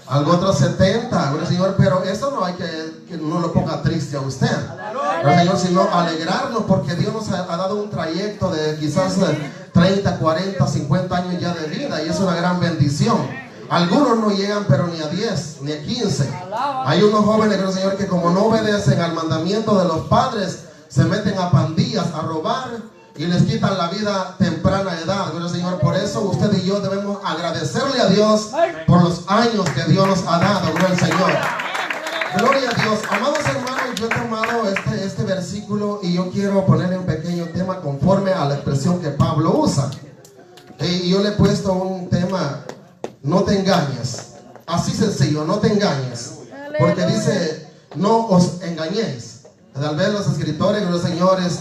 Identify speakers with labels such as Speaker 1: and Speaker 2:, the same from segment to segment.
Speaker 1: algo otro 70, Señor, pero eso no hay que no lo ponga triste a usted, Señor, sino alegrarnos porque Dios nos ha dado un trayecto de quizás 30, 40, 50 años ya de vida y es una gran bendición. Algunos no llegan pero ni a 10, ni a 15. Hay unos jóvenes, Señor, que como no obedecen al mandamiento de los padres, se meten a pandillas, a robar y les quitan la vida temprana edad. Señor, por eso usted y yo debemos agradecerle a Dios por los años que Dios nos ha dado, gloria al Señor. Gloria a Dios. Amados hermanos, yo he tomado este versículo y yo quiero ponerle un pequeño tema conforme a la expresión que Pablo usa. Y yo le he puesto un tema: no te engañes. Así sencillo, no te engañes. Porque dice, no os engañéis. Tal vez los escritores, los señores,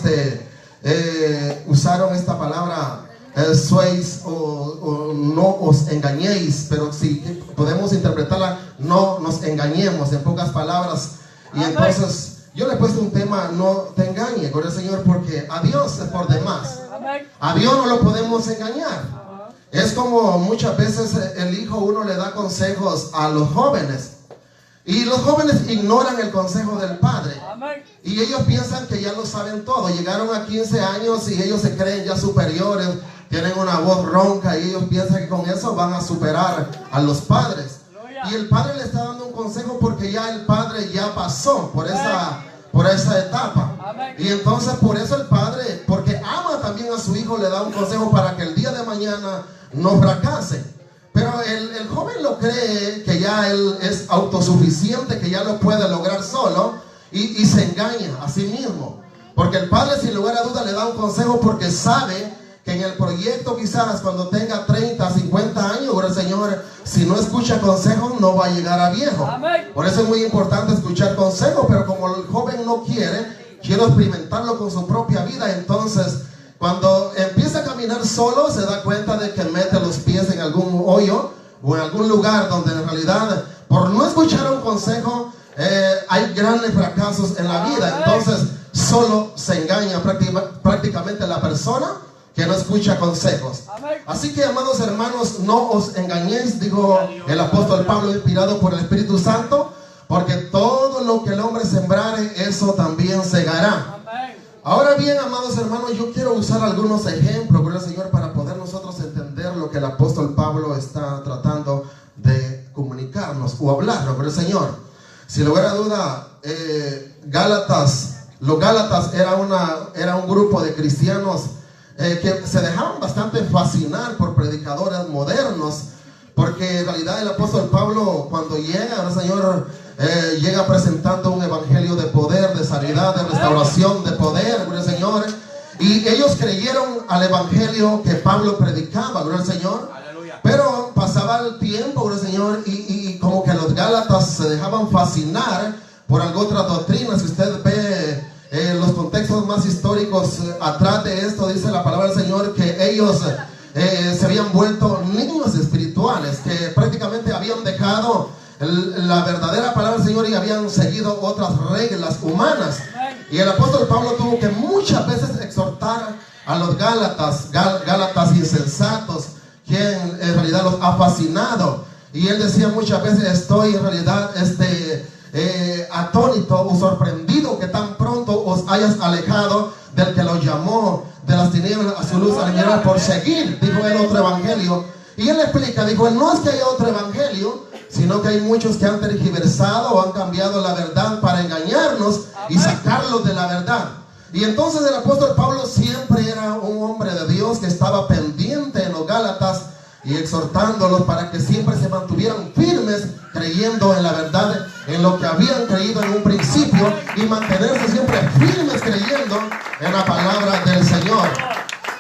Speaker 1: usaron esta palabra, sois o no os engañéis. Pero si podemos interpretarla, no nos engañemos, en pocas palabras. Y entonces yo le he puesto un tema: no te engañes, con el Señor, porque a Dios es por demás. A Dios no lo podemos engañar. Es como muchas veces el hijo, uno le da consejos a los jóvenes y los jóvenes ignoran el consejo del padre y ellos piensan que ya lo saben todo. Llegaron a 15 años y ellos se creen ya superiores, tienen una voz ronca y ellos piensan que con eso van a superar a los padres. Y el padre le está dando un consejo porque ya el padre ya pasó por esa etapa. Y entonces por eso el padre, porque ama también a su hijo, le da un consejo para que el día de mañana no fracase. Pero el joven lo cree que ya él es autosuficiente, que ya lo puede lograr solo y se engaña a sí mismo. Porque el padre, sin lugar a duda, le da un consejo porque sabe que en el proyecto, quizás cuando tenga 30, 50 años, el Señor, si no escucha consejos, no va a llegar a viejo. Por eso es muy importante escuchar consejos, pero como el joven no quiere experimentarlo con su propia vida, entonces cuando empieza a caminar solo, se da cuenta de que mete los pies en algún hoyo o en algún lugar donde en realidad, por no escuchar un consejo, hay grandes fracasos en la vida. Entonces solo se engaña prácticamente la persona que no escucha consejos. Así que, amados hermanos, no os engañéis, dijo el apóstol Pablo, inspirado por el Espíritu Santo, porque todo lo que el hombre sembrare, eso también segará. Ahora bien, amados hermanos, yo quiero usar algunos ejemplos, gloria al Señor, para poder nosotros entender lo que el apóstol Pablo está tratando de comunicarnos o hablarnos, gloria al Señor. Sin lugar a duda, los Gálatas era un grupo de cristianos que se dejaban bastante fascinar por predicadores modernos, porque en realidad el apóstol Pablo, cuando llega, el Señor llega presentando un evangelio de poder, de sanidad, de restauración, de poder, gloria al Señor. Y ellos creyeron al evangelio que Pablo predicaba, gloria al Señor. Pero pasaba el tiempo, gloria al Señor, y como que los Gálatas se dejaban fascinar por alguna otra doctrina. Si usted ve los contextos más históricos atrás de esto, dice la palabra del Señor que ellos se habían vuelto niños espirituales, que prácticamente habían dejado la verdadera palabra del Señor y habían seguido otras reglas humanas. Y el apóstol Pablo tuvo que muchas veces exhortar a los Gálatas insensatos, quien en realidad los ha fascinado. Y él decía muchas veces: estoy en realidad atónito o sorprendido que tan pronto os hayas alejado del que los llamó de las tinieblas a su luz admirable por seguir, dijo él, otro evangelio. Y él explica, dijo, no es que haya otro evangelio, sino que hay muchos que han tergiversado o han cambiado la verdad para engañarnos y sacarlos de la verdad. Y entonces el apóstol Pablo siempre era un hombre de Dios que estaba pendiente en los Gálatas y exhortándolos para que siempre se mantuvieran firmes, creyendo en la verdad, en lo que habían creído en un principio, y mantenerse siempre firmes creyendo en la palabra del Señor.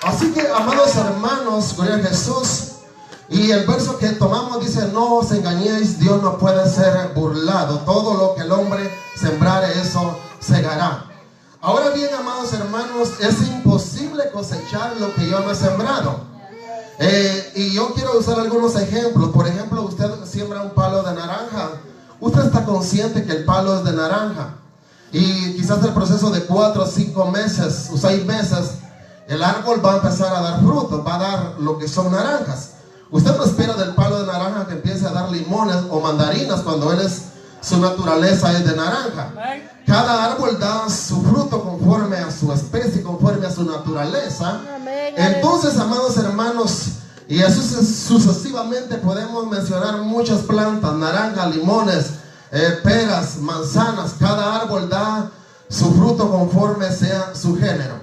Speaker 1: Así que, amados hermanos, gloria a Jesús. Y el verso que tomamos dice: no os engañéis, Dios no puede ser burlado. Todo lo que el hombre sembrare, eso segará. Ahora bien, amados hermanos, es imposible cosechar lo que yo no he sembrado. Y yo quiero usar algunos ejemplos. Por ejemplo, usted siembra un palo de naranja. Usted está consciente que el palo es de naranja. Y quizás el proceso de 4 o 5 meses o 6 meses, el árbol va a empezar a dar frutos, va a dar lo que son naranjas. Usted no espera del palo de naranja que empiece a dar limones o mandarinas cuando su naturaleza es de naranja. Cada árbol da su fruto conforme a su especie, conforme a su naturaleza. Entonces, amados hermanos, y así sucesivamente podemos mencionar muchas plantas, naranjas, limones, peras, manzanas. Cada árbol da su fruto conforme sea su género.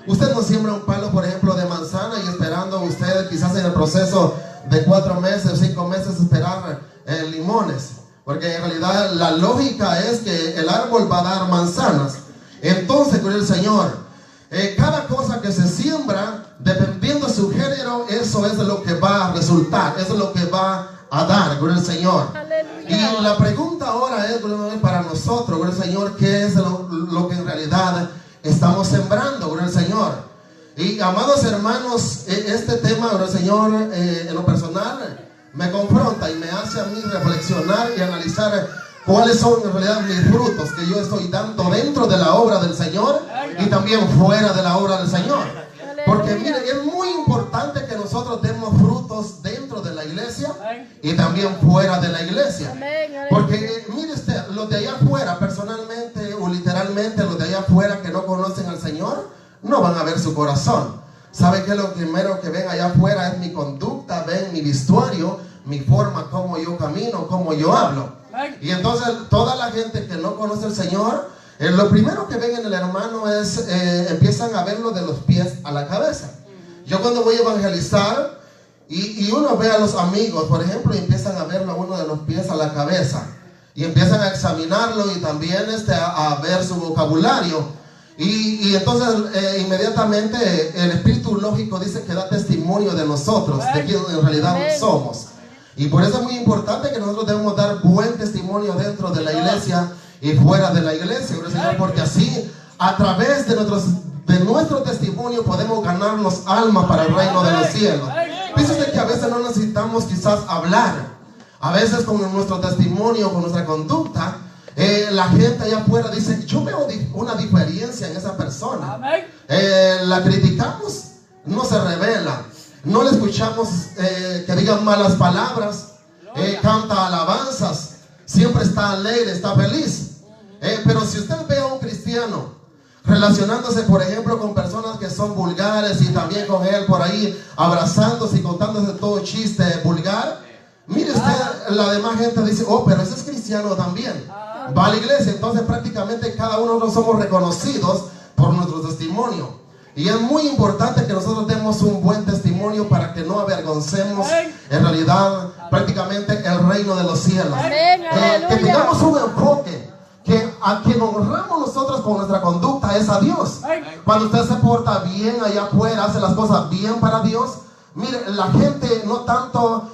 Speaker 1: Usted no siembra un palo, por ejemplo, de manzana y esperando usted quizás en el proceso de 4 meses o 5 meses esperar limones, porque en realidad la lógica es que el árbol va a dar manzanas. Entonces, con el Señor, cada cosa que se siembra, dependiendo de su género, eso es lo que va a resultar, eso es lo que va a dar, con el Señor. Y la pregunta ahora es para nosotros, con el Señor, ¿qué es lo que en realidad estamos sembrando, con el Señor? Y amados hermanos, este tema, con el Señor, en lo personal, me confronta y me hace a mí reflexionar y analizar cuáles son en realidad mis frutos que yo estoy dando dentro de la obra del Señor y también fuera de la obra del Señor. Porque miren, es muy importante que nosotros demos frutos dentro de la iglesia y también fuera de la iglesia. Porque mire usted, los de allá afuera, personalmente o literalmente, los de allá afuera que no conocen al Señor, no van a ver su corazón. ¿Sabe qué? Lo primero que ven allá afuera es mi conducta, ven mi vestuario, mi forma, cómo yo camino, cómo yo hablo. Y entonces toda la gente que no conoce al Señor, lo primero que ven en el hermano es, empiezan a verlo de los pies a la cabeza. Yo cuando voy a evangelizar y uno ve a los amigos, por ejemplo, y empiezan a verlo a uno de los pies a la cabeza. Y empiezan a examinarlo y también a ver su vocabulario. Y entonces inmediatamente el espíritu lógico dice que da testimonio de nosotros, de quién en realidad somos. Y por eso es muy importante que nosotros debemos dar buen testimonio dentro de la iglesia y fuera de la iglesia, porque así a través de nuestro testimonio podemos ganarnos almas para el reino de los cielos. Fíjense que a veces no necesitamos quizás hablar, a veces con nuestro testimonio, con nuestra conducta, la gente allá afuera dice, yo veo una diferencia en esa persona. La criticamos, no se revela, no le escuchamos que digan malas palabras, canta alabanzas, siempre está alegre, está feliz. Pero si usted ve a un cristiano relacionándose, por ejemplo, con personas que son vulgares y también con él por ahí abrazándose y contándose todo chiste vulgar, mire usted, la demás gente dice, oh, pero ese es cristiano también, va a la iglesia. Entonces prácticamente cada uno de nosotros somos reconocidos por nuestro testimonio. Y es muy importante que nosotros demos un buen testimonio para que no avergoncemos en realidad prácticamente el reino de los cielos. Que tengamos un enfoque, que a quien honramos nosotros con nuestra conducta es a Dios. Cuando usted se porta bien allá afuera, hace las cosas bien para Dios, mire, la gente no tanto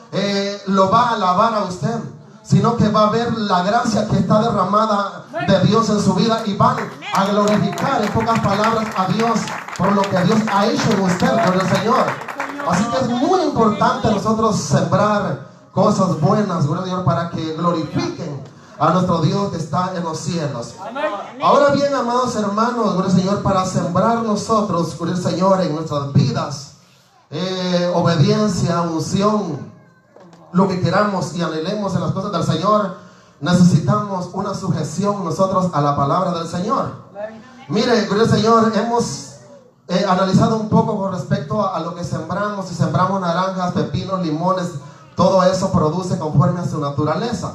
Speaker 1: lo va a alabar a usted, sino que va a ver la gracia que está derramada de Dios en su vida y van a glorificar, en pocas palabras, a Dios por lo que Dios ha hecho en usted, por el Señor. Así que es muy importante nosotros sembrar cosas buenas, gloria a Dios, para que glorifiquen a nuestro Dios que está en los cielos. Ahora bien, amados hermanos, gloria al Señor, para sembrar nosotros, gloria al Señor, en nuestras vidas, obediencia, unción, lo que queramos y anhelemos en las cosas del Señor, necesitamos una sujeción nosotros a la palabra del Señor. Mire, gloria al Señor, hemos analizado un poco con respecto a lo que sembramos. Si sembramos naranjas, pepinos, limones, todo eso produce conforme a su naturaleza.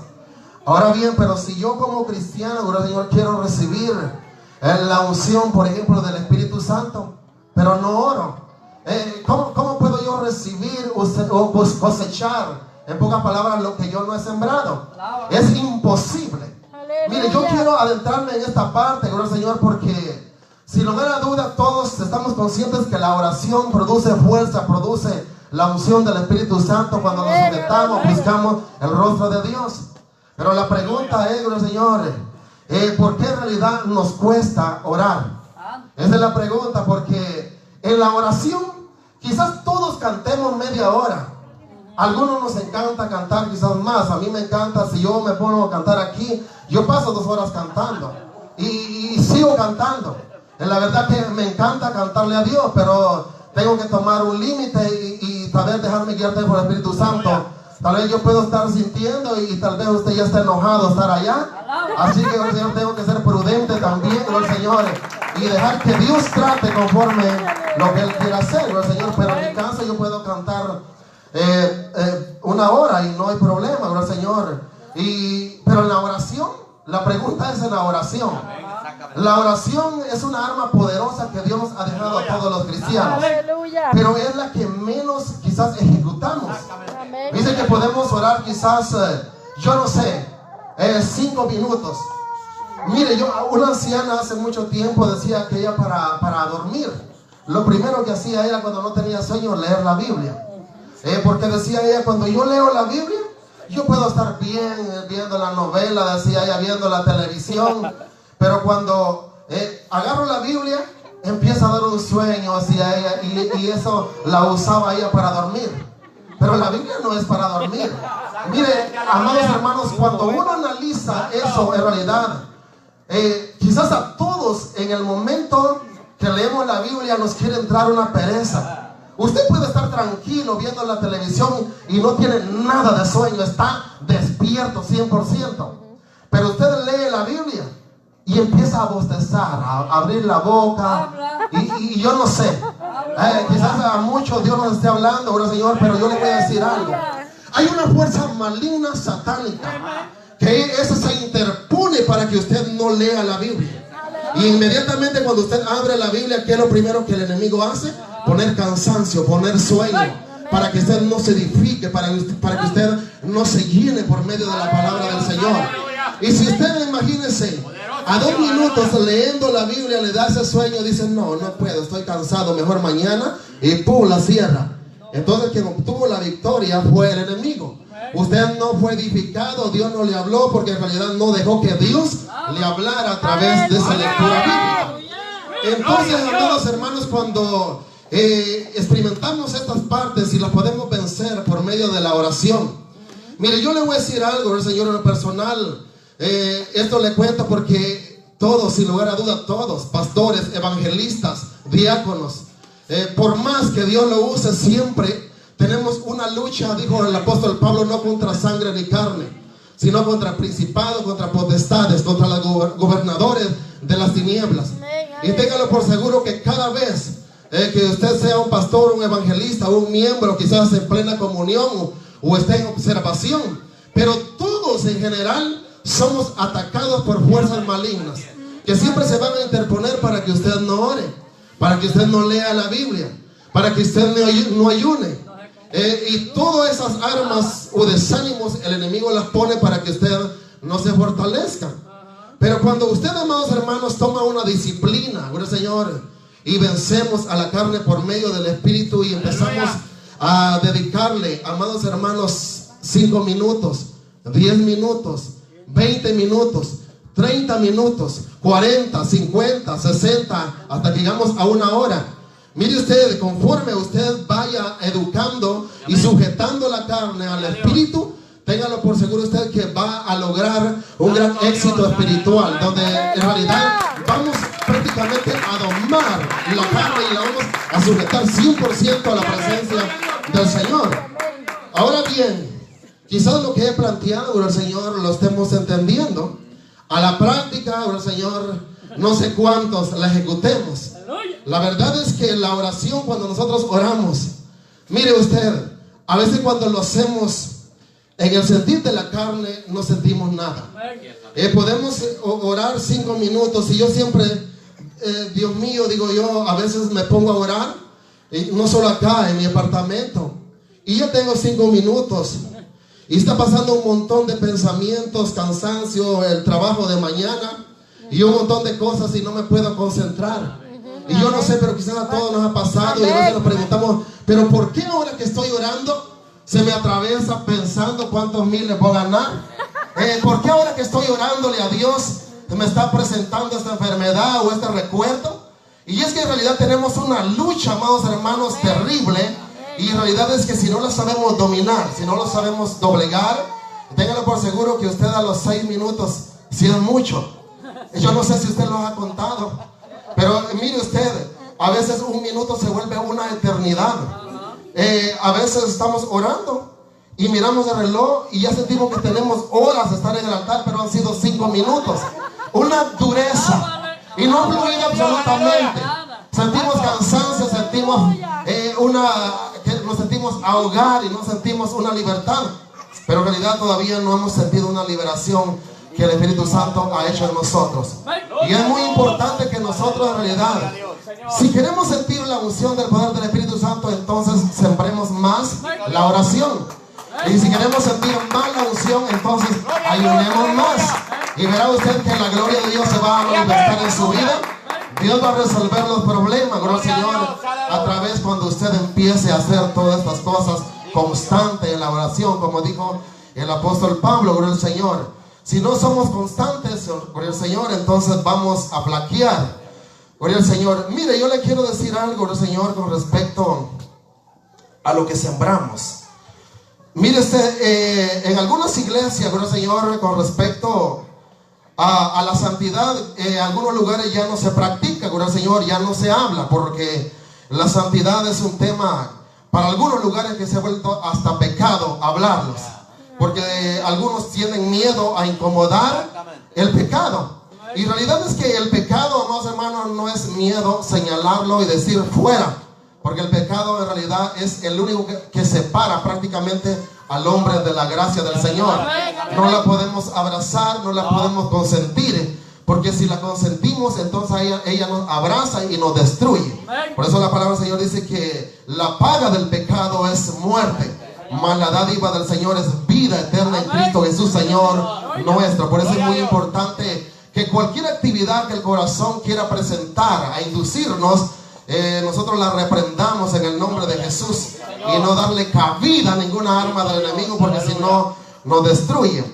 Speaker 1: Ahora bien, pero si yo como cristiano, gloria al Señor, quiero recibir la unción, por ejemplo, del Espíritu Santo, pero no oro, ¿cómo puedo yo recibir o cosechar, en pocas palabras, lo que yo no he sembrado? Es imposible. Mire, yo quiero adentrarme en esta parte, gloria al Señor, porque sin lugar a duda todos estamos conscientes que la oración produce fuerza, produce la unción del Espíritu Santo cuando nos sujetamos, buscamos el rostro de Dios. Pero la pregunta es, gloria al Señor, ¿por qué en realidad nos cuesta orar? Esa es la pregunta, porque en la oración quizás todos cantemos media hora. Algunos nos encanta cantar quizás más. A mí me encanta, si yo me pongo a cantar aquí, yo paso 2 horas cantando y sigo cantando. La verdad que me encanta cantarle a Dios, pero tengo que tomar un límite y saber dejarme guiar por el Espíritu Santo. Tal vez yo puedo estar sintiendo y tal vez usted ya está enojado estar allá. Así que el Señor, tengo que ser prudente también, el Señor, y dejar que Dios trate conforme lo que Él quiera hacer, el Señor. Pero en mi casa yo puedo cantar 1 hora y no hay problema, el Señor. Pero en la oración, la pregunta es en la oración. La oración es una arma poderosa que Dios ha dejado a todos los cristianos. Pero es la que menos quizás ejecutamos. Dice que podemos orar quizás, yo no sé, 5 minutos. Mire, una anciana hace mucho tiempo decía que ella para dormir, lo primero que hacía ella cuando no tenía sueño, leer la Biblia. Porque decía ella, cuando yo leo la Biblia, yo puedo estar bien viendo la novela, decía ella, viendo la televisión. Pero cuando agarro la Biblia, empieza a dar un sueño hacia ella, y eso la usaba ella para dormir. Pero la Biblia no es para dormir. Mire, amados hermanos, cuando uno analiza eso en realidad, quizás a todos en el momento que leemos la Biblia nos quiere entrar una pereza. Usted puede estar tranquilo viendo la televisión y no tiene nada de sueño, está despierto 100%. Pero usted lee la Biblia y empieza a bostezar, a abrir la boca, y yo no sé, quizás a muchos Dios nos esté hablando, bueno, Señor, pero yo le voy a decir algo. Hay una fuerza maligna satánica que esa se interpone para que usted no lea la Biblia. Y inmediatamente cuando usted abre la Biblia, ¿qué es lo primero que el enemigo hace? Poner cansancio, poner sueño, para que usted no se edifique, para que usted no se llene por medio de la palabra del Señor. Y si usted, imagínese, a 2 minutos leyendo la Biblia le da ese sueño, dice, no puedo, estoy cansado, mejor mañana, y ¡pum!, la cierra. Entonces quien obtuvo la victoria fue el enemigo. Usted no fue edificado, Dios no le habló, porque en realidad no dejó que Dios le hablara a través de esa lectura bíblica. Entonces, amados hermanos, cuando experimentamos estas partes y las podemos vencer por medio de la oración. Mire, yo le voy a decir algo, el Señor, en lo personal. Esto le cuento porque todos, sin lugar a duda, todos, pastores, evangelistas, diáconos, por más que Dios lo use, siempre tenemos una lucha, dijo el apóstol Pablo, no contra sangre ni carne, sino contra principados, contra potestades, contra los gobernadores de las tinieblas. Y téngalo por seguro que cada vez que usted sea un pastor, un evangelista, un miembro, quizás en plena comunión o esté en observación, pero todos en general somos atacados por fuerzas malignas que siempre se van a interponer para que usted no ore, para que usted no lea la Biblia, para que usted no ayune. Y todas esas armas o desánimos el enemigo las pone para que usted no se fortalezca. Pero cuando usted, amados hermanos, toma una disciplina, bueno, Señor, y vencemos a la carne por medio del Espíritu y empezamos a dedicarle, amados hermanos, 5 minutos, 10 minutos, 20 minutos, 30 minutos, 40, 50, 60, hasta que llegamos a 1 hora. Mire usted, conforme usted vaya educando y sujetando la carne al Espíritu, téngalo por seguro usted que va a lograr un gran éxito espiritual, donde en realidad vamos prácticamente a domar la carne y la vamos a sujetar 100% a la presencia del Señor. Ahora bien, quizás lo que he planteado, el Señor, lo estemos entendiendo. A la práctica, el Señor, no sé cuántos la ejecutemos. La verdad es que la oración, cuando nosotros oramos, mire usted, a veces cuando lo hacemos en el sentir de la carne, no sentimos nada. Podemos orar 5 minutos y yo siempre, Dios mío, digo yo, a veces me pongo a orar, y no solo acá, en mi apartamento, y ya tengo 5 minutos. Y está pasando un montón de pensamientos, cansancio, el trabajo de mañana y un montón de cosas y no me puedo concentrar. Y yo no sé, pero quizás a todos nos ha pasado y a veces nos preguntamos, pero ¿por qué ahora que estoy orando se me atraviesa pensando cuántos miles voy a ganar? ¿Por qué ahora que estoy orándole a Dios me está presentando esta enfermedad o este recuerdo? Y es que en realidad tenemos una lucha, amados hermanos, terrible. Y en realidad es que si no la sabemos dominar, si no lo sabemos doblegar, téngalo por seguro que usted a los 6 minutos, si es mucho, yo no sé si usted lo ha contado, pero mire usted, a veces 1 minuto se vuelve una eternidad. A veces estamos orando y miramos el reloj y ya sentimos que tenemos horas de estar en el altar, pero han sido 5 minutos. Una dureza y no fluye absolutamente. Sentimos cansancio, sentimos que nos sentimos ahogar y no sentimos una libertad, pero en realidad todavía no hemos sentido una liberación que el Espíritu Santo ha hecho en nosotros. Y es muy importante que nosotros en realidad, si queremos sentir la unción del poder del Espíritu Santo, entonces sembremos más la oración. Y si queremos sentir más la unción, entonces ayunemos más. Y verá usted que la gloria de Dios se va a manifestar en su vida. Dios va a resolver los problemas, gloria al Señor, a través cuando usted empiece a hacer todas estas cosas constante en la oración, como dijo el apóstol Pablo, gloria al Señor. Si no somos constantes, gloria al Señor, entonces vamos a flaquear, gloria al Señor. Mire, yo le quiero decir algo, gloria al Señor, con respecto a lo que sembramos. Mire usted, en algunas iglesias, gloria al Señor, con respecto a la santidad, en algunos lugares ya no se practica, gloria al Señor, ya no se habla, porque la santidad es un tema para algunos lugares que se ha vuelto hasta pecado hablarlos, porque algunos tienen miedo a incomodar el pecado. Y en realidad es que el pecado, amados hermanos, no es miedo señalarlo y decir fuera, porque el pecado en realidad es el único que separa prácticamente al hombre de la gracia del Señor. No la podemos abrazar, no la podemos consentir, porque si la consentimos, entonces ella nos abraza y nos destruye. Por eso la palabra del Señor dice que la paga del pecado es muerte, mas la dádiva del Señor es vida eterna en Cristo Jesús, Señor nuestro. Por eso es muy importante que cualquier actividad que el corazón quiera presentar a inducirnos, nosotros la reprendamos en el nombre de Jesús y no darle cabida a ninguna arma del enemigo, porque si no nos destruye.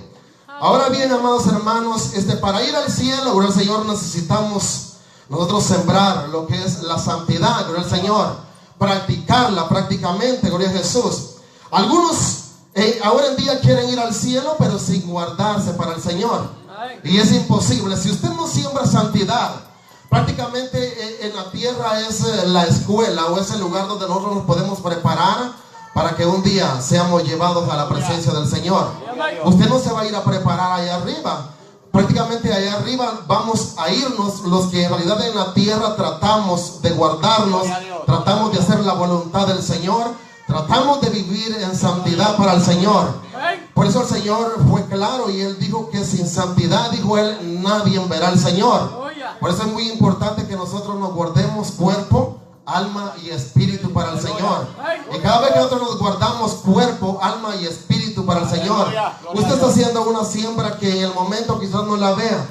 Speaker 1: Ahora bien, amados hermanos, para ir al cielo, gloria al Señor, necesitamos nosotros sembrar lo que es la santidad, gloria al Señor, practicarla prácticamente, gloria a Jesús. Algunos ahora en día quieren ir al cielo, pero sin guardarse para el Señor, y es imposible. Si usted no siembra santidad, prácticamente en la tierra es la escuela o es el lugar donde nosotros nos podemos preparar para que un día seamos llevados a la presencia del Señor. Usted no se va a ir a preparar allá arriba. Prácticamente allá arriba vamos a irnos los que en realidad en la tierra tratamos de guardarnos, tratamos de hacer la voluntad del Señor, tratamos de vivir en santidad para el Señor. Por eso el Señor fue claro y Él dijo que sin santidad, dijo Él, nadie verá al Señor. Por eso es muy importante que nosotros nos guardemos cuerpo, alma y espíritu para el Señor. Y cada vez que nosotros nos guardamos cuerpo, alma y espíritu para el Señor, usted está haciendo una siembra que en el momento quizás no la vea,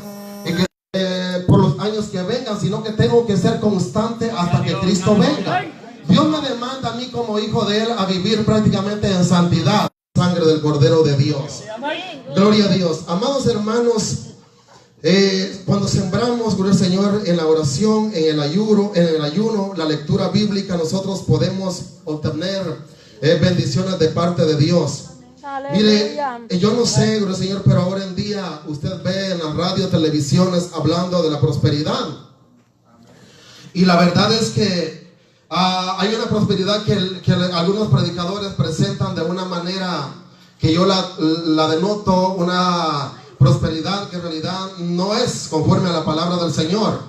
Speaker 1: y que por los años que vengan, sino que tengo que ser constante hasta que Cristo venga. Dios me demanda a mí como hijo de Él a vivir prácticamente en santidad, sangre del Cordero de Dios. Gloria a Dios. Amados hermanos, cuando sembramos, gloria al Señor, en la oración, en el ayuno, la lectura bíblica, nosotros podemos obtener bendiciones de parte de Dios. Mire, yo no sé, gloria al Señor, pero ahora en día usted ve en las radios, televisiones hablando de la prosperidad. Y la verdad es que hay una prosperidad que algunos predicadores presentan de una manera que yo la denoto una prosperidad que en realidad no es conforme a la palabra del Señor.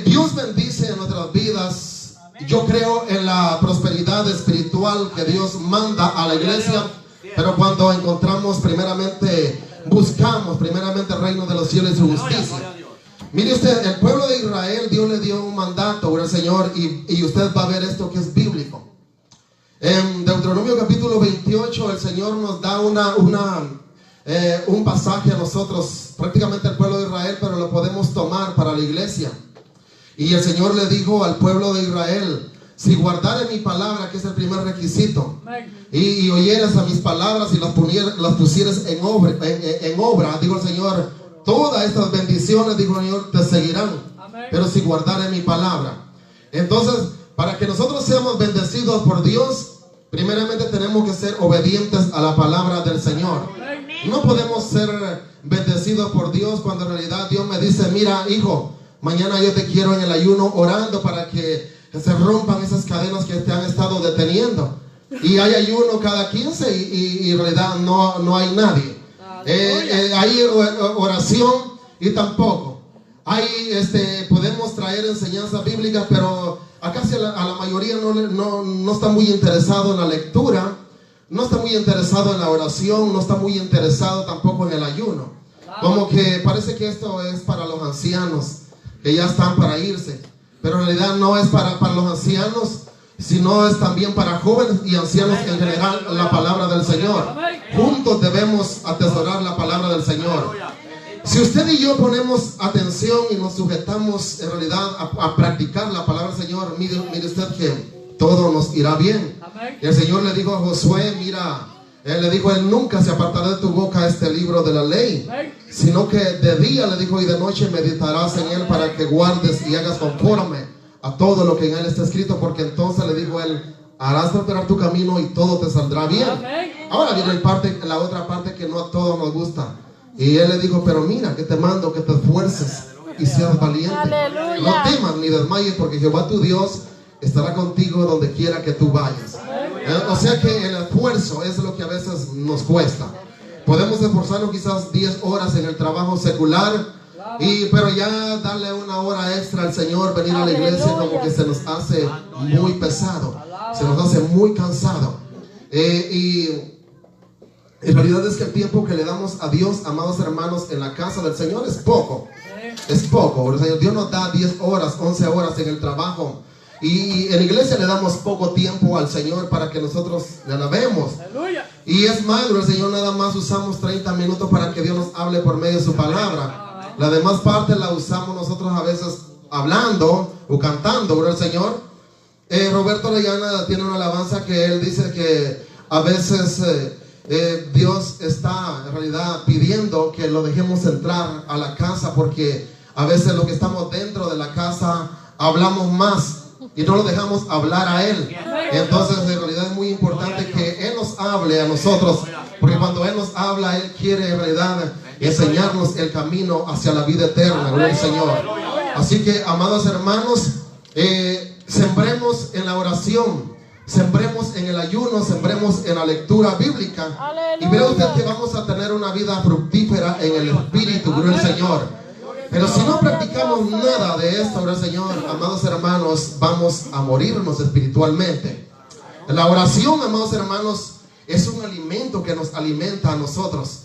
Speaker 1: Dios bendice en nuestras vidas. Yo creo en la prosperidad espiritual que Dios manda a la iglesia, pero cuando buscamos primeramente el reino de los cielos y su justicia. Mire usted, el pueblo de Israel, Dios le dio un mandato al Señor, y usted va a ver esto que es bíblico. En Deuteronomio capítulo 28, el Señor nos da un pasaje a nosotros, prácticamente al pueblo de Israel, pero lo podemos tomar para la iglesia. Y el Señor le dijo al pueblo de Israel: si guardare mi palabra, que es el primer requisito, y oyeres a mis palabras y las pusieres en obra, dijo el Señor, todas estas bendiciones, dijo el Señor, te seguirán. Pero si guardare mi palabra. Entonces, para que nosotros seamos bendecidos por Dios, primeramente tenemos que ser obedientes a la palabra del Señor. No podemos ser bendecidos por Dios cuando en realidad Dios me dice: mira, hijo, mañana yo te quiero en el ayuno orando para que se rompan esas cadenas que te han estado deteniendo. y hay ayuno cada 15 y en realidad no hay nadie. Hay oración y tampoco. Podemos traer enseñanzas bíblicas, pero acá a la mayoría no está muy interesado en la lectura, no está muy interesado en la oración, no está muy interesado tampoco en el ayuno. Como que parece que esto es para los ancianos que ya están para irse, pero en realidad no es para los ancianos, sino es también para jóvenes y ancianos en general la palabra del Señor. Juntos debemos atesorar la palabra del Señor. Si usted y yo ponemos atención y nos sujetamos en realidad a practicar la palabra del Señor, mire usted que todo nos irá bien. Y el Señor le dijo a Josué, mira, Él le dijo, Él nunca se apartará de tu boca este libro de la ley, sino que de día le dijo y de noche meditarás en él para que guardes y hagas conforme a todo lo que en él está escrito, porque entonces le dijo Él, harás prosperar tu camino y todo te saldrá bien. Ahora viene la otra parte que no a todos nos gusta. Y Él le dijo, pero mira que te mando que te esfuerces y seas valiente. Aleluya. No temas ni desmayes, porque Jehová tu Dios estará contigo donde quiera que tú vayas. O sea que el esfuerzo es lo que a veces nos cuesta. Podemos esforzarnos quizás 10 horas en el trabajo secular, pero ya darle una hora extra al Señor, venir a la iglesia, como que se nos hace muy pesado, se nos hace muy cansado. Y en realidad es que el tiempo que le damos a Dios, amados hermanos, en la casa del Señor es poco. Es poco. Dios nos da 10 horas, 11 horas en el trabajo. Y en la iglesia le damos poco tiempo al Señor para que nosotros le alabemos. Y es más, el Señor nada más usamos 30 minutos para que Dios nos hable por medio de su palabra. La demás parte la usamos nosotros a veces hablando o cantando, ¿verdad, Señor? Roberto Leyana tiene una alabanza que él dice que a veces Dios está en realidad pidiendo que lo dejemos entrar a la casa, porque a veces los que estamos dentro de la casa hablamos más y no lo dejamos hablar a Él. Entonces en realidad es muy importante que Él nos hable a nosotros, porque cuando Él nos habla, Él quiere en realidad enseñarnos el camino hacia la vida eterna, gloria al Señor. Así que, amados hermanos, sembremos en la oración, sembremos en el ayuno, sembremos en la lectura bíblica. Y verá usted que vamos a tener una vida fructífera en el Espíritu, gloria al Señor. Pero si no practicamos nada de esto, ¿verdad, Señor? Amados hermanos, vamos a morirnos espiritualmente. La oración, amados hermanos, es un alimento que nos alimenta a nosotros.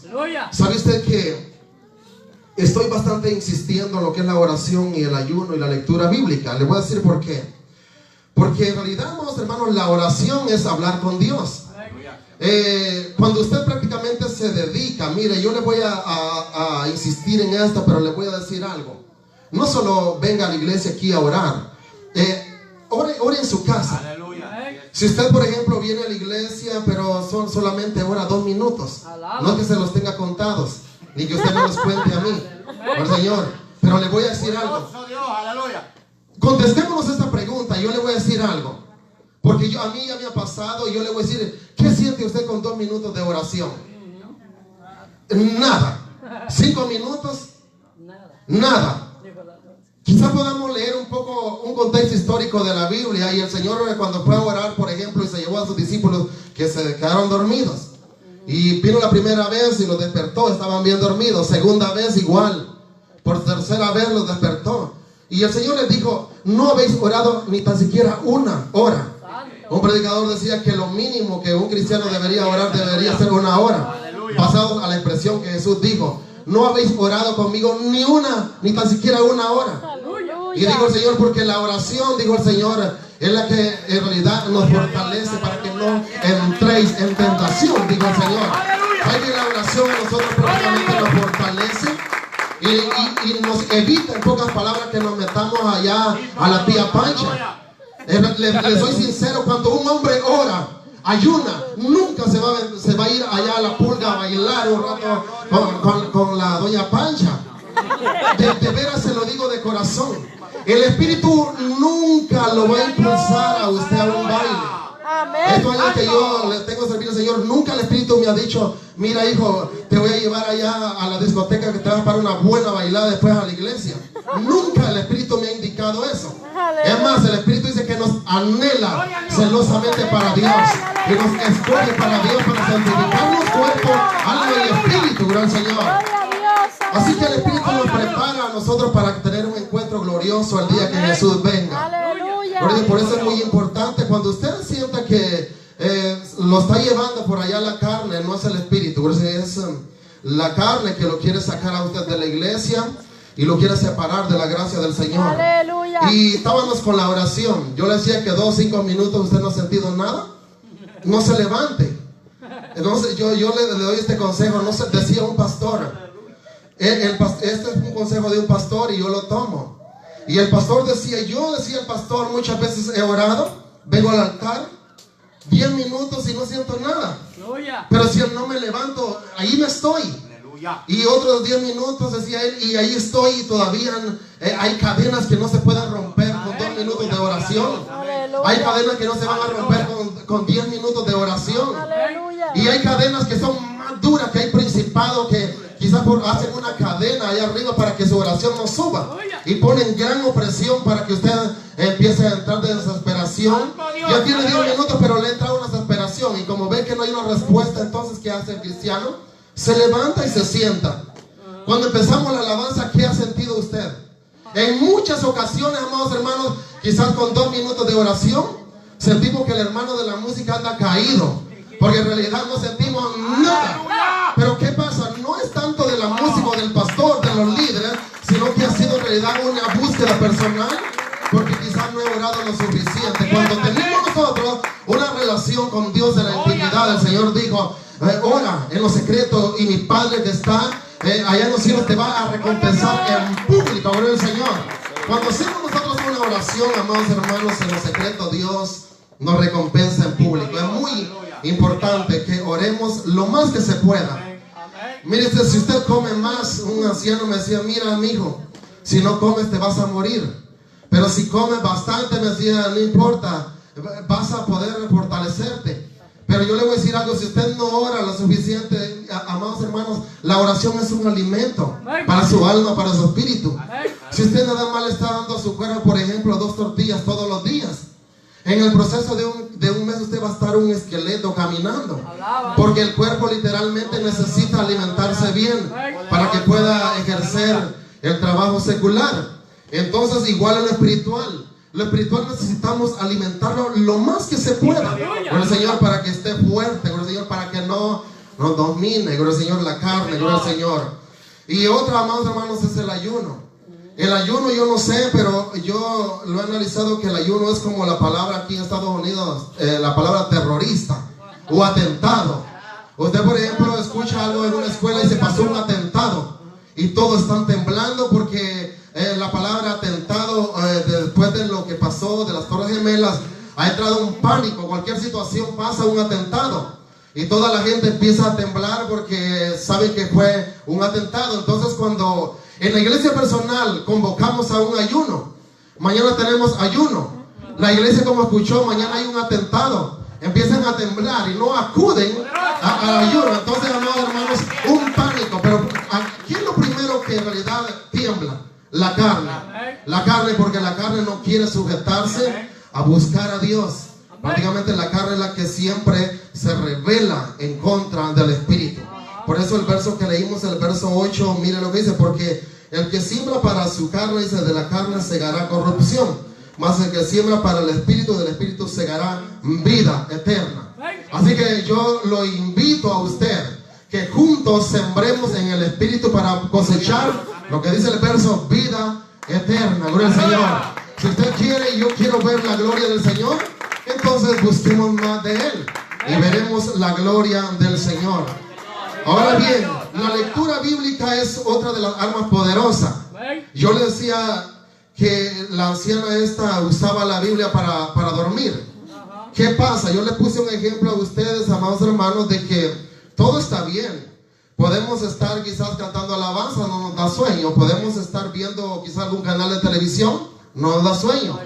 Speaker 1: ¿Sabe usted que estoy bastante insistiendo en lo que es la oración y el ayuno y la lectura bíblica? Le voy a decir por qué. Porque en realidad, amados hermanos, la oración es hablar con Dios. Cuando usted prácticamente se dedica, mire, yo le voy a insistir en esto, pero le voy a decir algo. No solo venga a la iglesia aquí a orar, ore en su casa. Si usted, por ejemplo, viene a la iglesia, pero solamente ora 2 minutos, no es que se los tenga contados, ni que usted me los cuente a mí, por Señor. Pero le voy a decir algo. Contestémonos esta pregunta, yo le voy a decir algo. Porque a mí ya me ha pasado y yo le voy a decir, ¿qué siente usted con 2 minutos de oración? Nada. 5 minutos, nada. Quizás podamos leer un poco un contexto histórico de la Biblia. Y el Señor, cuando fue a orar, por ejemplo, y se llevó a sus discípulos que se quedaron dormidos, y vino la primera vez y los despertó, estaban bien dormidos. Segunda vez igual. Por tercera vez los despertó. Y el Señor les dijo, no habéis orado ni tan siquiera 1 hora. Un predicador decía que lo mínimo que un cristiano debería orar debería ser 1 hora. Basado a la expresión que Jesús dijo, no habéis orado conmigo ni tan siquiera 1 hora. Y dijo el Señor, porque la oración, dijo el Señor, es la que en realidad nos fortalece para que no entréis en tentación, dijo el Señor. Hay que la oración a nosotros prácticamente nos fortalece y nos evita, en pocas palabras, que nos metamos allá a la tía Pancha. Le soy sincero, cuando un hombre ora, ayuna, nunca se va a ir allá a la pulga a bailar un rato con la doña Pancha. De veras se lo digo de corazón. El Espíritu nunca lo va a impulsar a usted a un baile. Estos años que yo le tengo servicio al Señor, nunca el Espíritu me ha dicho, mira hijo, te voy a llevar allá a la discoteca que te vas para una buena bailada después a la iglesia. Nunca el Espíritu me ha indicado eso. Es más, el Espíritu dice que nos anhela celosamente para Dios, que nos escoge para Dios, para santificarnos cuerpo, alma y espíritu, gran Señor. Así que el Espíritu nos prepara a nosotros para tener un encuentro glorioso el día que Jesús venga. Por eso es muy importante, cuando usted sienta que lo está llevando por allá la carne, no es el Espíritu, es la carne que lo quiere sacar a usted de la iglesia y lo quiere separar de la gracia del Señor.
Speaker 2: Aleluya.
Speaker 1: Y estábamos con la oración. Yo le decía que 2 o 5 minutos usted no ha sentido nada, no se levante. Entonces yo le doy este consejo, no se, decía un pastor. Este es un consejo de un pastor y yo lo tomo. Y el pastor decía, el pastor, muchas veces he orado, vengo al altar 10 minutos y no siento nada. Pero si no me levanto, ahí me estoy. Y otros 10 minutos, decía él, y ahí estoy y todavía hay cadenas que no se pueden romper con 2 minutos de oración. Hay cadenas que no se van a romper con 10 minutos de oración. Y hay cadenas que son más duras, que hay principados que quizás hacen una cadena allá arriba para que su oración no suba. Y ponen gran opresión para que usted empiece a entrar de desesperación. Ya tiene 10 minutos, pero le entra una desesperación. Y como ve que no hay una respuesta, entonces ¿qué hace el cristiano? Se levanta y se sienta. Cuando empezamos la alabanza, ¿qué ha sentido usted? En muchas ocasiones, amados hermanos, quizás con 2 minutos de oración, sentimos que el hermano de la música anda caído, porque en realidad no sentimos nada. Pero ¿qué pasa? No es tanto de la música o del pastor, de los líderes, sino que ha sido en realidad una búsqueda personal, porque quizás no he orado lo suficiente. Cuando tenemos nosotros una relación con Dios en la intimidad, el Señor dijo, ora en lo secreto y mi Padre que está allá en los cielos te va a recompensar en público. Gloria al Señor. Cuando hacemos nosotros una oración, amados hermanos, en lo secreto, Dios nos recompensa en público. Es muy importante que oremos lo más que se pueda. Mire, si usted come más, un anciano me decía, mira, mijo, si no comes te vas a morir. Pero si comes bastante, me decía, no importa, vas a poder fortalecerte. Pero yo le voy a decir algo, si usted no ora lo suficiente, amados hermanos, la oración es un alimento para su alma, para su espíritu. Si usted nada más le está dando a su cuerpo, por ejemplo, 2 tortillas todos los días, en el proceso de un mes usted va a estar un esqueleto caminando, porque el cuerpo literalmente necesita alimentarse bien para que pueda ejercer el trabajo secular. Entonces igual en lo espiritual necesitamos alimentarlo lo más que se pueda, gloria al Señor, para que esté fuerte, gloria al Señor, para que no domine, gloria al Señor, la carne, gloria al Señor. Y otra, amados hermanos, es el ayuno. El ayuno, yo no sé, pero yo lo he analizado que el ayuno es como la palabra aquí en Estados Unidos, la palabra terrorista o atentado. Usted, por ejemplo, escucha algo en una escuela y se pasó un atentado y todos están temblando porque la palabra atentado, después de lo que pasó de las Torres Gemelas, ha entrado un pánico. Cualquier situación pasa un atentado y toda la gente empieza a temblar porque sabe que fue un atentado. Entonces, cuando en la iglesia personal convocamos a un ayuno, mañana tenemos ayuno, la iglesia, como escuchó, mañana hay un atentado, empiezan a temblar y no acuden al ayuno. Entonces, amados hermanos, un pánico. Pero ¿qué es lo primero que en realidad tiembla? La carne, porque la carne no quiere sujetarse a buscar a Dios. Prácticamente la carne es la que siempre se revela en contra del Espíritu. Por eso el verso que leímos, el verso 8, mire lo que dice, porque el que siembra para su carne, dice, de la carne segará corrupción, mas el que siembra para el Espíritu, del Espíritu segará vida eterna. Así que yo lo invito a usted, que juntos sembremos en el Espíritu para cosechar lo que dice el verso, vida eterna. Gloria al Señor. Si usted quiere y yo quiero ver la gloria del Señor, entonces busquemos más de Él y veremos la gloria del Señor. Ahora bien, la lectura bíblica es otra de las armas poderosas. Yo le decía que la anciana esta usaba la Biblia para dormir. ¿Qué pasa? Yo le puse un ejemplo a ustedes, amados hermanos, de que todo está bien. Podemos estar quizás cantando alabanza, no nos da sueño. Podemos estar viendo quizás algún canal de televisión, no nos da sueño.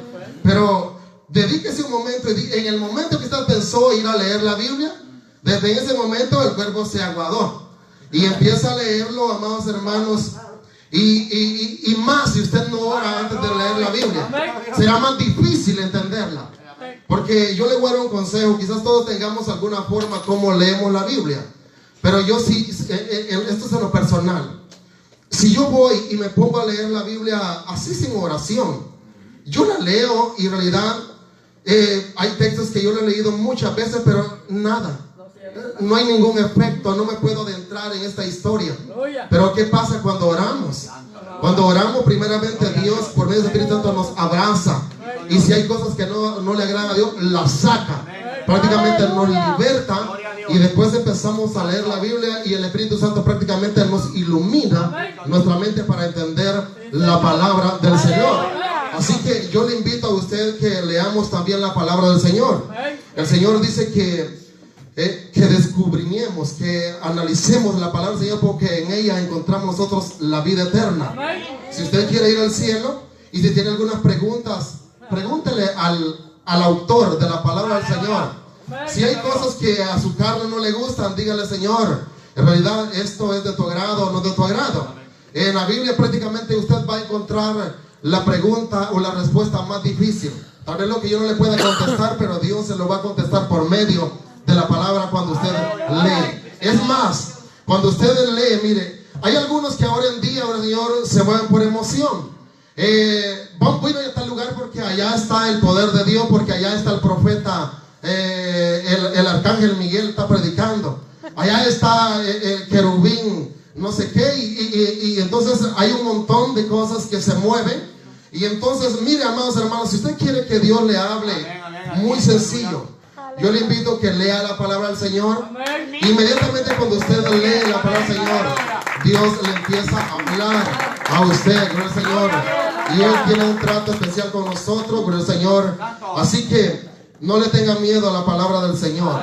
Speaker 1: Pero Dedíquese un momento, en el momento que usted pensó ir a leer la Biblia, desde ese momento el cuerpo se aguadó y empieza a leerlo, amados hermanos. Y más si usted no ora antes de leer la Biblia, será más difícil entenderla. Porque yo le voy a dar un consejo. Quizás todos tengamos alguna forma como leemos la Biblia, pero yo sí, esto es en lo personal. Si yo voy y me pongo a leer la Biblia así sin oración, yo la leo y en realidad hay textos que yo lo he leído muchas veces, pero nada, no hay ningún efecto, no me puedo adentrar en esta historia. Pero ¿qué pasa cuando oramos? Cuando oramos, primeramente Dios por medio del Espíritu Santo nos abraza, y si hay cosas que no le agradan a Dios, las saca, prácticamente nos liberta, y después empezamos a leer la Biblia y el Espíritu Santo prácticamente nos ilumina nuestra mente para entender la palabra del Señor. Así que yo le invito a usted que leamos también la palabra del Señor. El Señor dice que descubrimiemos, que analicemos la palabra del Señor, porque en ella encontramos nosotros la vida eterna. Si usted quiere ir al cielo y si tiene algunas preguntas, pregúntele al autor de la palabra del Señor. Si hay cosas que a su carne no le gustan, dígale: Señor, en realidad esto es de tu agrado o no de tu agrado. En la Biblia prácticamente usted va a encontrar la pregunta o la respuesta más difícil. Tal vez lo que yo no le pueda contestar, pero Dios se lo va a contestar por medio de la palabra cuando usted lee. Es más, cuando usted lee, mire, hay algunos que ahora en día, Señor, se mueven por emoción. Voy a ir a tal lugar porque allá está el poder de Dios, porque allá está el profeta, el arcángel Miguel está predicando, allá está el querubín, no sé qué, y entonces hay un montón de cosas que se mueven. Y entonces, mire, amados hermanos, si usted quiere que Dios le hable, muy sencillo, yo le invito a que lea la palabra del Señor. Inmediatamente cuando usted lee la palabra del Señor, Dios le empieza a hablar a usted, gloria al Señor, y Él tiene un trato especial con nosotros, gloria al Señor. Así que no le tenga miedo a la palabra del Señor,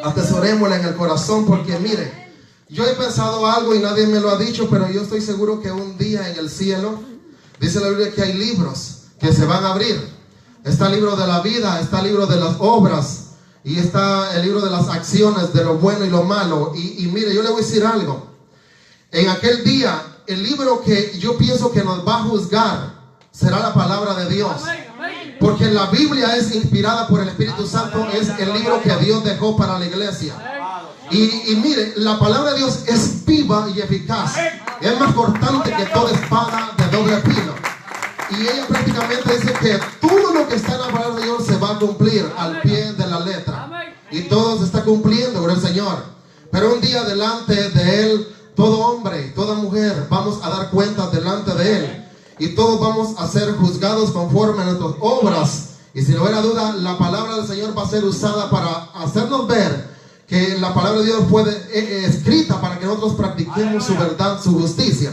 Speaker 1: atesorémosla en el corazón, porque mire, yo he pensado algo y nadie me lo ha dicho, pero yo estoy seguro que un día en el cielo, dice la Biblia que hay libros que se van a abrir. Está el libro de la vida, está el libro de las obras, y está el libro de las acciones, de lo bueno y lo malo. Y mire, yo le voy a decir algo. En aquel día, el libro que yo pienso que nos va a juzgar será la palabra de Dios. Porque la Biblia es inspirada por el Espíritu Santo, es el libro que Dios dejó para la iglesia. Y mire, la palabra de Dios es viva y eficaz. Es más cortante que toda espada de doble filo. Y ella prácticamente dice que todo lo que está en la palabra del Señor se va a cumplir al pie de la letra. Y todo se está cumpliendo por el Señor. Pero un día delante de Él, todo hombre y toda mujer vamos a dar cuentas delante de Él. Y todos vamos a ser juzgados conforme a nuestras obras. Y sin lugar a duda, la palabra del Señor va a ser usada para hacernos ver que la palabra de Dios fue escrita para que nosotros practiquemos su verdad, su justicia.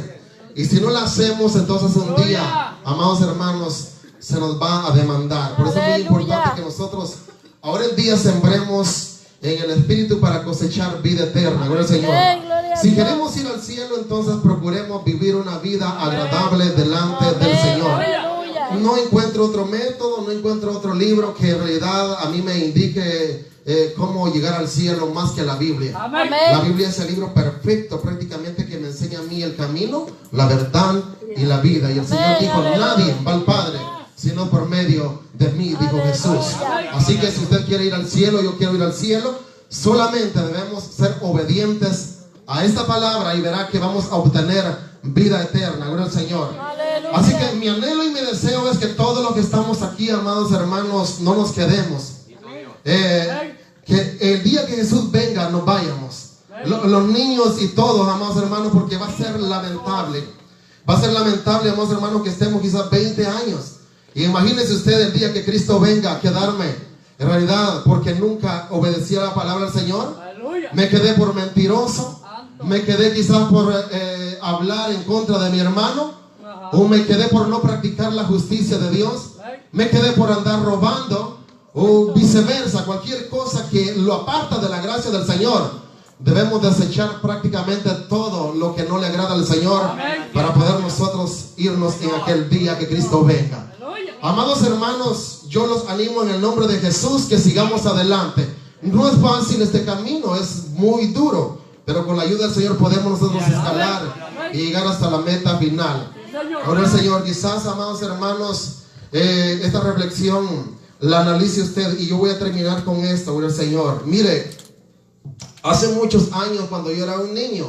Speaker 1: Y si no la hacemos, entonces un día, amados hermanos, se nos va a demandar. Por eso es muy importante que nosotros ahora en día sembremos en el Espíritu para cosechar vida eterna. Gloria al Señor. Si queremos ir al cielo, entonces procuremos vivir una vida agradable delante del Señor. No encuentro otro método, no encuentro otro libro que en realidad a mí me indique cómo llegar al cielo más que la Biblia. Amén. La Biblia es el libro perfecto prácticamente que me enseña a mí el camino, la verdad y la vida. Y el Señor dijo: nadie va al Padre sino por medio de mí, dijo Jesús. Así que si usted quiere ir al cielo, yo quiero ir al cielo, solamente debemos ser obedientes a esta palabra y verá que vamos a obtener vida eterna. Gloria al Señor. Así que mi anhelo y mi deseo es que todos los que estamos aquí, amados hermanos, no nos quedemos. Que el día que Jesús venga nos vayamos, los niños y todos, amados hermanos, porque va a ser lamentable. Va a ser lamentable, amados hermanos, que estemos quizás 20 años. Y imagínense usted el día que Cristo venga a quedarme, en realidad, porque nunca obedecí a la palabra del Señor. Me quedé por mentiroso, me quedé quizás por hablar en contra de mi hermano, o me quedé por no practicar la justicia de Dios, me quedé por andar robando, o viceversa, cualquier cosa que lo aparta de la gracia del Señor. Debemos desechar prácticamente todo lo que no le agrada al Señor para poder nosotros irnos en aquel día que Cristo venga. Amados hermanos, yo los animo en el nombre de Jesús que sigamos adelante. No es fácil este camino, es muy duro, pero con la ayuda del Señor podemos nosotros escalar y llegar hasta la meta final. Ahora el Señor, quizás, amados hermanos, esta reflexión la analice usted y yo voy a terminar con esto. Ahora el Señor, mire, hace muchos años cuando yo era un niño,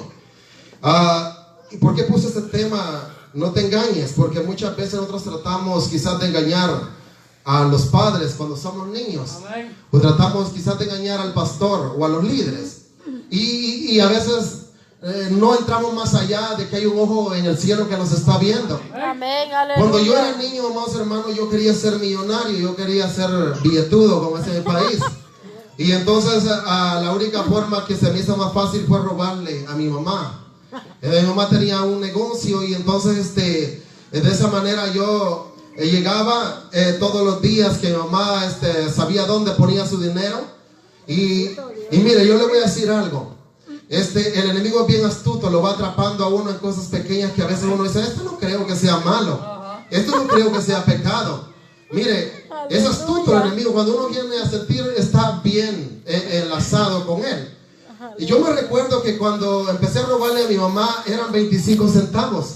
Speaker 1: ¿y por qué puse este tema? No te engañes, porque muchas veces nosotros tratamos quizás de engañar a los padres cuando somos niños, o tratamos quizás de engañar al pastor o a los líderes, y a veces no entramos más allá de que hay un ojo en el cielo que nos está viendo. Amén, cuando yo era niño, amados hermanos, yo quería ser millonario, yo quería ser billetudo como es en el país, y entonces la única forma que se me hizo más fácil fue robarle a mi mamá. Mi mamá tenía un negocio y entonces de esa manera yo llegaba todos los días que mi mamá sabía dónde ponía su dinero. Y mire, yo le voy a decir algo. El enemigo es bien astuto, lo va atrapando a uno en cosas pequeñas que a veces uno dice, esto no creo que sea malo, esto no creo que sea pecado. Mire, es astuto el enemigo cuando uno viene a sentir está bien enlazado con él. Y yo me recuerdo que cuando empecé a robarle a mi mamá eran 25 centavos.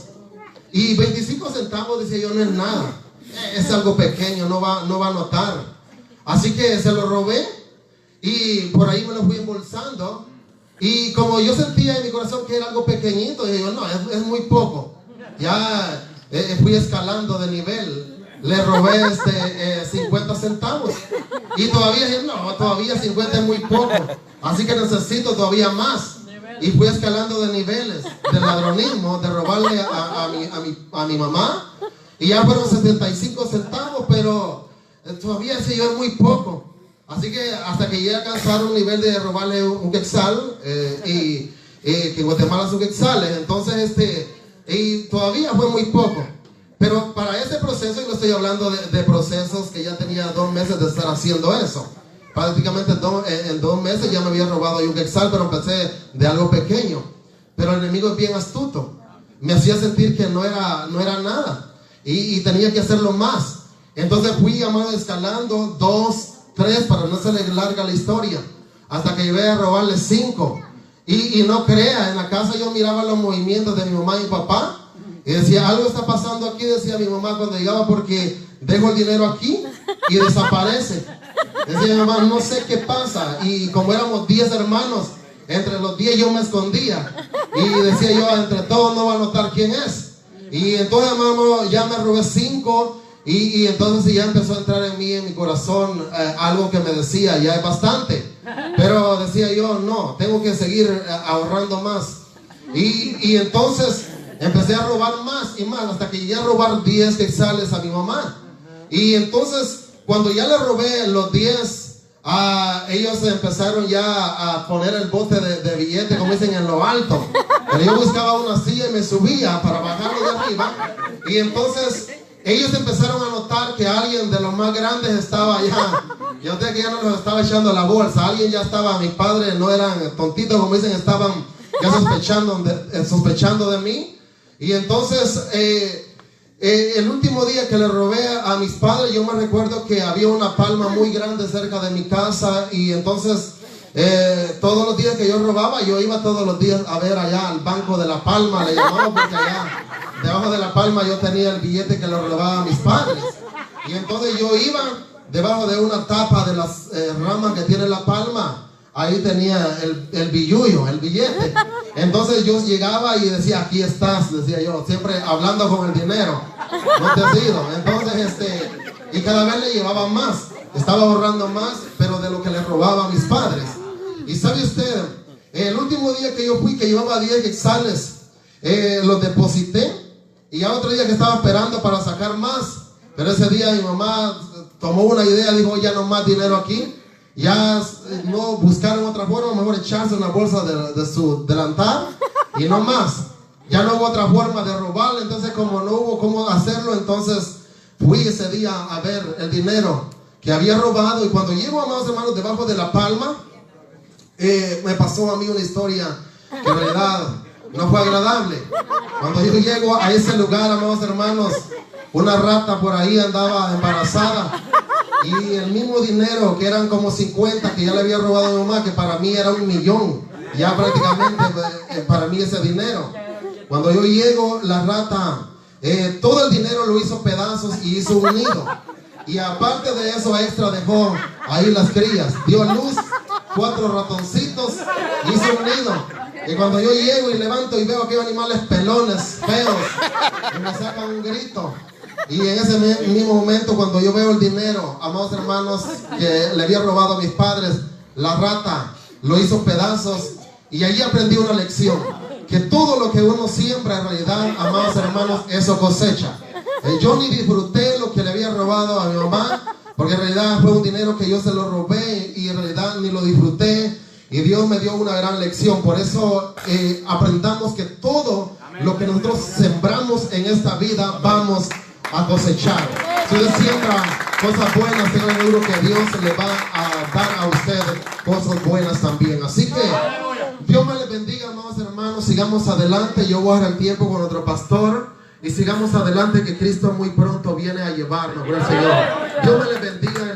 Speaker 1: Y 25 centavos, decía yo, no es nada. Es algo pequeño, no va a notar. Así que se lo robé y por ahí me lo fui embolsando. Y como yo sentía en mi corazón que era algo pequeñito, dije yo, no, es muy poco. Ya fui escalando de nivel. Le robé 50 centavos. Y todavía dije, no, todavía 50 es muy poco. Así que necesito todavía más. Y fui escalando de niveles de ladronismo, de robarle a mi mamá. Y ya fueron 75 centavos, pero todavía ese yo es muy poco. Así que hasta que llegué a alcanzar un nivel de robarle un quetzal, que en Guatemala son quetzales, entonces y todavía fue muy poco. Pero para ese proceso, y no estoy hablando de procesos que ya tenía 2 meses de estar haciendo eso. Prácticamente en 2 meses ya me había robado ahí un quetzal, pero empecé de algo pequeño. Pero el enemigo es bien astuto. Me hacía sentir que no era nada. Y tenía que hacerlo más. Entonces fui, amado, escalando 2, 3, para no ser larga la historia, hasta que llegué a robarle 5. Y no crea, en la casa yo miraba los movimientos de mi mamá y mi papá y decía, algo está pasando aquí, decía mi mamá cuando llegaba, porque dejo el dinero aquí y desaparece. Decía mi mamá, no sé qué pasa. Y como éramos 10 hermanos, entre los 10 yo me escondía y decía yo, entre todos no va a notar quién es. Y entonces, hermano, ya me robé 5 y entonces ya empezó a entrar en mi corazón algo que me decía, ya es bastante. Pero decía yo, no, tengo que seguir ahorrando más. Y entonces empecé a robar más y más, hasta que llegué a robar 10 quetzales a mi mamá. Y entonces, cuando ya le robé los 10, ellos empezaron ya a poner el bote de billete, como dicen, en lo alto. Pero yo buscaba una silla y me subía para bajarlo de arriba. Y entonces ellos empezaron a notar que alguien de los más grandes estaba allá. Yo sé que ya no los estaba echando a la bolsa. Alguien ya estaba, mis padres no eran tontitos, como dicen, estaban ya sospechando de mí. Y entonces, el último día que le robé a mis padres, yo me recuerdo que había una palma muy grande cerca de mi casa. Y entonces, todos los días que yo robaba, yo iba todos los días a ver allá al banco de la palma, le llamaba, porque allá debajo de la palma yo tenía el billete que lo robaba a mis padres. Y entonces yo iba debajo de una tapa de las ramas que tiene la palma. Ahí tenía el billullo, el billete. Entonces yo llegaba y decía, aquí estás, decía yo, siempre hablando con el dinero. No te has ido. Entonces, y cada vez le llevaba más. Estaba ahorrando más, pero de lo que le robaba a mis padres. Y sabe usted, el último día que yo fui, que llevaba 10 quetzales, los deposité. Y ya otro día que estaba esperando para sacar más. Pero ese día mi mamá tomó una idea, dijo, ya no más dinero aquí. Ya no buscaron otra forma, mejor echarse una bolsa de su delantal y no más. Ya no hubo otra forma de robarle. Entonces, como no hubo cómo hacerlo, entonces fui ese día a ver el dinero que había robado. Y cuando llego, amados hermanos, debajo de la palma, me pasó a mí una historia que en realidad no fue agradable. Cuando yo llego a ese lugar, amados hermanos, una rata por ahí andaba embarazada. Y el mismo dinero, que eran como 50, que ya le había robado a mi mamá, que para mí era 1.000.000, ya prácticamente para mí ese dinero. Cuando yo llego, la rata, todo el dinero lo hizo pedazos y hizo un nido. Y aparte de eso extra dejó ahí las crías. Dio a luz 4 ratoncitos, hizo un nido. Y cuando yo llego y levanto y veo aquellos animales pelones, feos, y me sacan un grito. Y en ese mismo momento, cuando yo veo el dinero, amados hermanos, que le había robado a mis padres, la rata lo hizo pedazos. Y allí aprendí una lección, que todo lo que uno siembra en realidad, amados hermanos, eso cosecha. Yo ni disfruté lo que le había robado a mi mamá, porque en realidad fue un dinero que yo se lo robé y en realidad ni lo disfruté. Y Dios me dio una gran lección. Por eso aprendamos que todo lo que nosotros sembramos en esta vida vamos a cosechar. Si usted siembra cosas buenas, tenga seguro que Dios le va a dar a usted cosas buenas también. Así que Dios me les bendiga, amados hermanos. Sigamos adelante. Yo voy a dar el tiempo con nuestro pastor. Y sigamos adelante, que Cristo muy pronto viene a llevarnos, por el Señor. Dios me les bendiga.